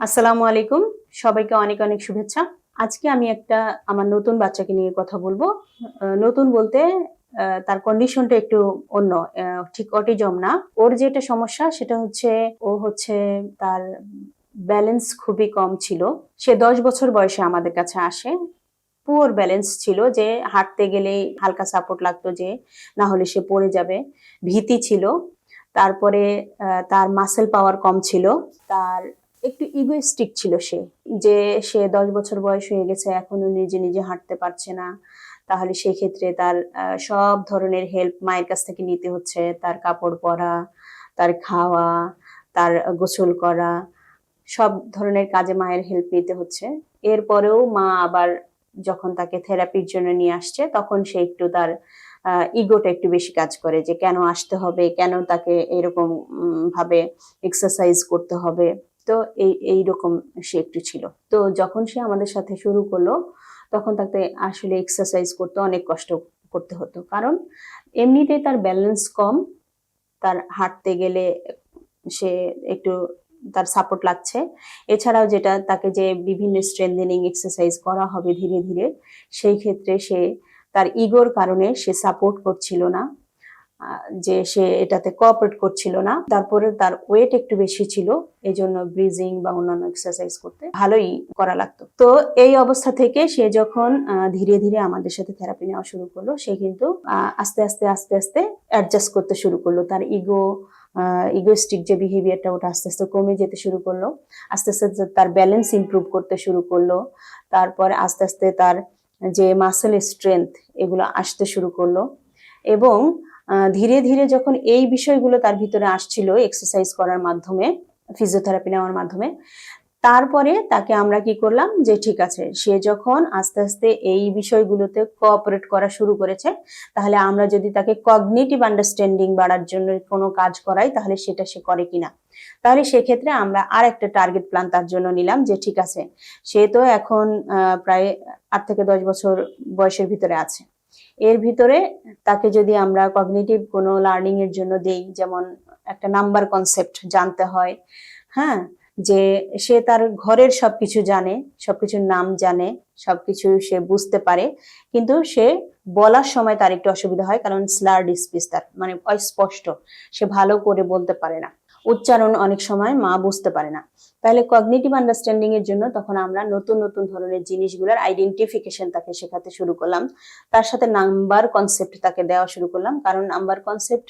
আসসালামু আলাইকুম। সবাইকে অনেক অনেক শুভেচ্ছা। আজকে আমি একটা আমার নতুন বাচ্চাকে নিয়ে কথা বলবো। নতুন বলতে তার কন্ডিশনটা একটু অন্য। ঠিক অটিজম না। ওর যেটা সমস্যা সেটা হচ্ছে ও হচ্ছে তার ব্যালেন্স খুবই কম ছিল। সে ১০ বছর বয়সে আমাদের কাছে আসে। পুয়ার ব্যালেন্স ছিল যে হাঁটতে গেলেই হালকা সাপোর্ট লাগতো যে না হলে সে পড়ে যাবে। ভীতি ছিল। তারপরে তার মাসল পাওয়ার কম ছিল। তার একটু ইগোইস্টিক ছিল সে। যে সে ১০ বছর বয়স হয়ে গেছে এখনো নিজে নিজে হাঁটতে পারছে না। তাহলে সেক্ষেত্রে তার সব ধরনের হেল্প মায়ের কাছ থেকে নিতে হচ্ছে। তার কাপড় পরা, তার খাওয়া, তার গোসল করা, সব ধরনের কাজে মায়ের হেল্প নিতে হচ্ছে। এরপরেও মা আবার যখন তাকে থেরাপির জন্য নিয়ে আসছে তখন সে একটু তার ইগোটা একটু বেশি কাজ করে যে কেন আসতে হবে, কেন তাকে এরকম ভাবে এক্সারসাইজ করতে হবে। তো এইরকম সে একটু ছিল। তো যখন সে আমাদের সাথে শুরু করলো তখন তাকে আসলে এক্সারসাইজ করতে অনেক কষ্ট করতে হতো। কারণ এমনিতেই তার ব্যালেন্স কম, তার হাঁটতে গেলে সে একটু তার সাপোর্ট লাগছে। এছাড়াও যেটা তাকে যে বিভিন্ন স্ট্রেংথেনিং এক্সারসাইজ করা হবে ধীরে ধীরে, সেই ক্ষেত্রে সে তার ইগোর কারণে সে সাপোর্ট করছিল না, যে সে এটাতে কোঅপারেট করছিল না। তারপরে তার ওয়েট একটু বেশি ছিল, এই জন্য ব্রিজিং বা অন্যান্য এক্সারসাইজ করতে ভালোই করা লাগতো। তো এই অবস্থা থেকে সে যখন ধীরে ধীরে আমাদের সাথে থেরাপি নেওয়া শুরু করলো, সে কিন্তু আস্তে আস্তে আস্তে আস্তে অ্যাডজাস্ট করতে শুরু করলো। তার ইগোস্টিক যে বিহেভিয়ারটা ওটা আস্তে আস্তে কমে যেতে শুরু করলো। আস্তে আস্তে তার ব্যালেন্স ইমপ্রুভ করতে শুরু করলো। তারপর আস্তে আস্তে তার যে মাসেল স্ট্রেংথ এগুলো আসতে শুরু করলো। এবং ধীরে ধীরে যখন এই বিষয়গুলো তার ভিতরে আসছিল এক্সারসাইজ করার মাধ্যমে, ফিজিওথেরাপি নেওয়ার মাধ্যমে, তারপরে তাকে আমরা কি করলাম যে ঠিক আছে, সে যখন আস্তে আস্তে এই বিষয়গুলোতে কোঅপারেট করা শুরু করেছে, তাহলে আমরা যদি তাকে কগনিটিভ আন্ডারস্ট্যান্ডিং বাড়ার জন্য কোনো কাজ করাই তাহলে সেটা সে করে কিনা। তাহলে সেক্ষেত্রে আমরা আর একটা টার্গেট প্ল্যান তার জন্য নিলাম যে ঠিক আছে, সে তো এখন প্রায় ৮ থেকে ১০ বছর বয়সের ভিতরে আছে। এর ভিতরে তাকে যদি আমরা কগনিটিভ কোনো লার্নিং এর জন্য দেই, যেমন একটা নাম্বার কনসেপ্ট জানতে হয়, হ্যাঁ, যে সে তার ঘরের সবকিছু জানে, সবকিছুর নাম জানে, সবকিছু সে বুঝতে পারে, কিন্তু সে বলার সময় তার একটু অসুবিধা হয়, কারণ স্লার্ড স্পিচ, তার মানে অস্পষ্ট, সে ভালো করে বলতে পারে না, উচ্চারণ অনেক সময় মা বুঝতে পারে না। তাহলে কগনিটিভ আন্ডারস্ট্যান্ডিং এর জন্য তখন আমরা নতুন নতুন ধরনের জিনিসগুলোর আইডেন্টিফিকেশন তাকে শেখাতে শুরু করলাম। তার সাথে নাম্বার কনসেপ্ট তাকে দেওয়া শুরু করলাম, কারণ নাম্বার কনসেপ্ট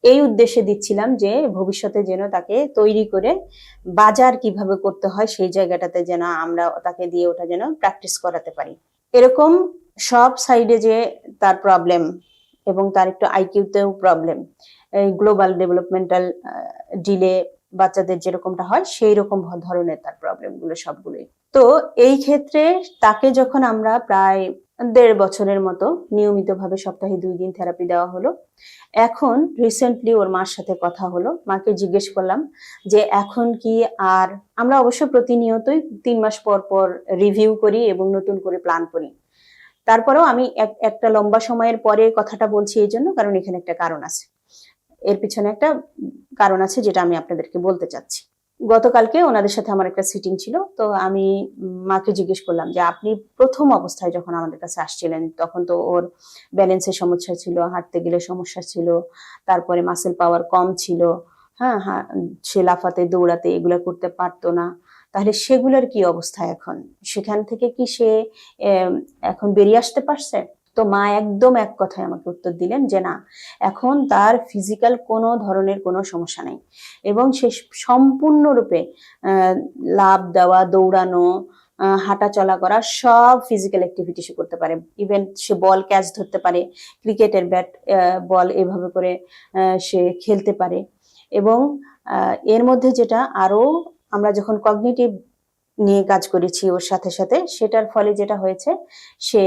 এই উদ্দেশ্যে দিচ্ছিলাম যে ভবিষ্যতে যেন তাকে তৈরি করে বাজার কিভাবে করতে হয় সেই জায়গাটাতে যেন আমরা তাকে দিয়ে ওটা যেন প্র্যাকটিস করাতে পারি। এরকম সব সাইডে যে তার প্রবলেম, এবং তার একটু আইকিউতেও প্রবলেম, এই গ্লোবাল ডেভেলপমেন্টাল ডিলে বাচ্চাদের যেরকমটা হয় সেই রকম ধরনের তার প্রবলেমগুলো সবগুলোই। তো এই ক্ষেত্রে তাকে যখন আমরা প্রায় ১.৫ বছরের মতো নিয়মিতভাবে সপ্তাহে ২ দিন থেরাপি দেওয়া হলো। এখন রিসেন্টলি ওর মার সাথে কথা হলো, মাকে জিজ্ঞেস করলাম যে এখন কি, আর আমরা অবশ্য প্রতিনিয়তই ৩ মাস পর পর রিভিউ করি এবং নতুন করে প্ল্যান করি। তারপরেও আমি একটা লম্বা সময়ের পরে কথাটা বলছি এই জন্য, কারণ এখানে একটা কারণ আছে, এর পিছনে একটা কারণ আছে যেটা আমি আপনাদেরকে বলতে চাচ্ছি। গতকালকে ওনাদের সাথে আমার একটা সিটিং ছিল, তো আমি মাকে জিজ্ঞেস করলাম যে আপনি প্রথম অবস্থায় যখন আমাদের কাছে আসছিলেন তখন তো ওর ব্যালেন্সের সমস্যা ছিল, হাঁটতে গেলে সমস্যা ছিল, তারপরে মাসেল পাওয়ার কম ছিল, হ্যাঁ হ্যাঁ, সে লাফাতে দৌড়াতে এগুলো করতে পারতো না। তাহলে সেগুলোর কি অবস্থা এখন, সেখান থেকে কি সে এখন বেরিয়ে আসতে পারছে? তো মা একদম এক কথায় আমাকে উত্তর দিলেন যে না, এখন তার ফিজিক্যাল কোনো ধরনের কোনো সমস্যা নেই, এবং সে সম্পূর্ণরূপে লাফ দেওয়া, দৌড়ানো, হাঁটা চলা করা, সব ফিজিক্যাল অ্যাক্টিভিটি সে করতে পারে। ইভেন সে বল ক্যাচ ধরতে পারে, ক্রিকেটের ব্যাট বল এভাবে করে সে খেলতে পারে। এবং এর মধ্যে যেটা আরো, আমরা যখন কগনিটিভ নিয়ে কাজ করেছি ওর সাথে সাথে, সেটার ফলে যেটা হয়েছে, সে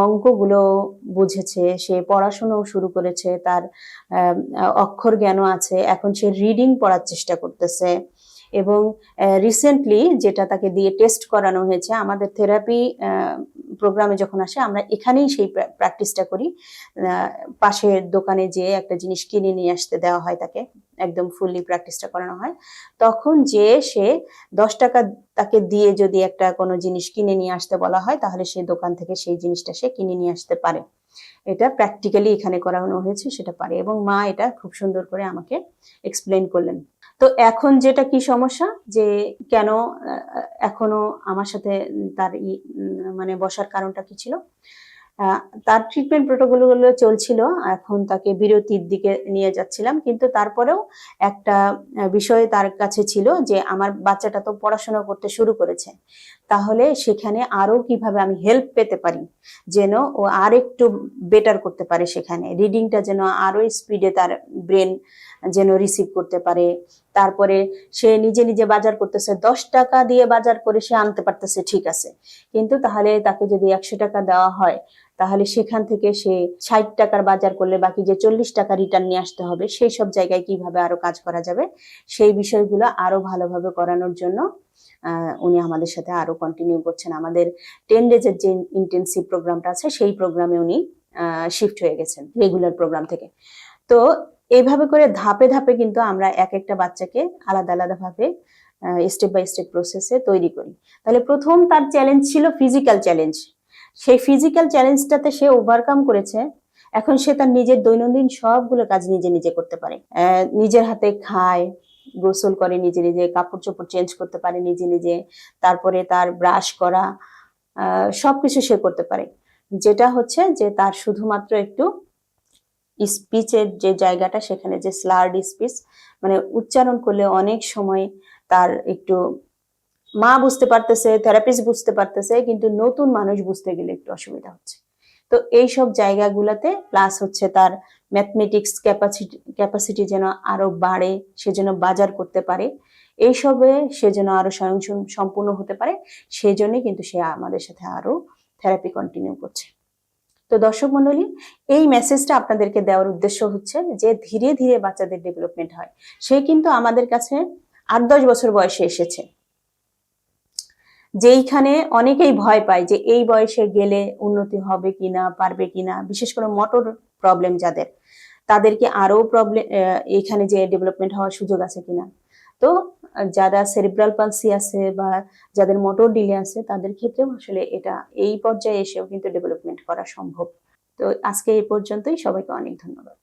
অঙ্কগুলো বুঝেছে, সে পড়াশোনাও শুরু করেছে, তার অক্ষর জ্ঞানও আছে, এখন সে রিডিং পড়ার চেষ্টা করতেছে। এবং রিসেন্টলি যেটা তাকে দিয়ে টেস্ট করানো হয়েছে, আমাদের থেরাপি প্রোগ্রামে যখন আসে আমরা এখানেই সেই প্র্যাকটিসটা করি। পাশের দোকানে যেয়ে একটা জিনিস কিনে নিয়ে আসতে দেওয়া হয় তাকে, একদম ফুললি প্র্যাকটিসটা করানো হয়, তখন যে সে 10 টাকা তাকে দিয়ে যদি একটা কোনো জিনিস কিনে নিয়ে আসতে বলা হয়, তাহলে সেই দোকান থেকে সেই জিনিসটা সে কিনে নিয়ে আসতে পারে। এটা প্র্যাকটিক্যালি এখানে করানো হয়েছে, সেটা পারে। এবং মা এটা খুব সুন্দর করে আমাকে এক্সপ্লেন করলেন। তো এখন যেটা কি সমস্যা, যে কেন এখনো আমার সাথে তার মানে বসার কারণটা কি ছিল, তার ট্রিটমেন্ট প্রোটোকল গুলো চলছিল, এখন তাকে বিরতির দিকে নিয়ে যাচ্ছিলাম, কিন্তু তারপরেও একটা বিষয় তার কাছে ছিল যে আমার বাচ্চাটা তো পড়াশোনা করতে শুরু করেছে, তাহলে সেখানে আরো কিভাবে আমি হেল্প পেতে পারি, যেন ও আর একটু বেটার করতে পারে, সেখানে রিডিংটা যেন আরো স্পিডে তার ব্রেন যেন রিসিভ করতে পারে। তারপরে সে নিজে নিজে বাজার করতেছে, 10 টাকা দিয়ে বাজার করে সে আনতে পারতেছে, ঠিক আছে, কিন্তু তাহলে তাকে যদি 100 টাকা দেওয়া হয়, তাহলে সেখান থেকে সে 60 টাকার বাজার করলে বাকি যে 40 টাকা রিটার্ন নিয়ে আসতে হবে, সেই সব জায়গায় কিভাবে আরো কাজ করা যাবে, সেই বিষয়গুলো আরো ভালোভাবে করানোর জন্য উনি আমাদের সাথে আরো কন্টিনিউ করছেন। আমাদের 10 ডেজের যে ইন্টেন্সিভ প্রোগ্রামটা আছে, সেই প্রোগ্রামে উনি শিফট হয়ে গেছেন রেগুলার প্রোগ্রাম থেকে। তো এইভাবে করে ধাপে ধাপে কিন্তু আমরা এক একটা বাচ্চাকে আলাদা আলাদা ভাবে স্টেপ বাই স্টেপ প্রসেসে তৈরি করি। তাহলে প্রথম তার চ্যালেঞ্জ ছিল ফিজিক্যাল চ্যালেঞ্জ, সেই ফিজিক্যাল চ্যালেঞ্জটাতে সে ওভারকাম করেছে। এখন সে তার নিজের দৈনন্দিন সবগুলো কাজ নিজে নিজে করতে পারে, নিজের হাতে খায়, গোসল করে নিজে নিজে, কাপড় চোপড় চেঞ্জ করতে পারে নিজে নিজে, তারপরে তার ব্রাশ করা, সবকিছু সে করতে পারে। যেটা হচ্ছে যে তার শুধুমাত্র একটু স্পিচের যে জায়গাটা, সেখানে যে স্লার্ড স্পিচ, মানে উচ্চারণ করলে অনেক সময় তার একটু, মা বুঝতে পারতেছে, থেরাপিস্ট বুঝতে পারতেছে, কিন্তু নতুন মানুষ বুঝতে গেলে একটু অসুবিধা হচ্ছে। তো এই সব জায়গাগুলোতে প্লাস হচ্ছে তার ম্যাথমেটিক্স ক্যাপাসিটি যেন আরো বাড়ে, সে যেন বাজার করতে পারে, এইসবে সে যেন আরো স্বয়ং সম্পূর্ণ হতে পারে, সেজন্য কিন্তু সে আমাদের সাথে আরো থেরাপি কন্টিনিউ করছে। তো দর্শক মন্ডলী, এই মেসেজটা আপনাদেরকে দেওয়ার উদ্দেশ্য হচ্ছে যে ধীরে ধীরে বাচ্চাদের ডেভেলপমেন্ট হয়। সে কিন্তু আমাদের কাছে 8-10 বছর বয়সে এসেছে, যেইখানে অনেকেই ভয় পায় যে এই বয়সে গেলে উন্নতি হবে কিনা, পারবে কিনা, বিশেষ করে মোটর প্রবলেম যাদের, তাদেরকে আরো প্রবলেম, এখানে যে ডেভেলপমেন্ট হওয়ার সুযোগ আছে কিনা। তো যারা সেরিব্রাল পালসি আছে বা যাদের মোটর ডিলে আছে, তাদের ক্ষেত্রেও আসলে এটা এই পর্যায়ে এসেও কিন্তু ডেভেলপমেন্ট করা সম্ভব। তো আজকে এই পর্যন্তই, সবাইকে অনেক ধন্যবাদ।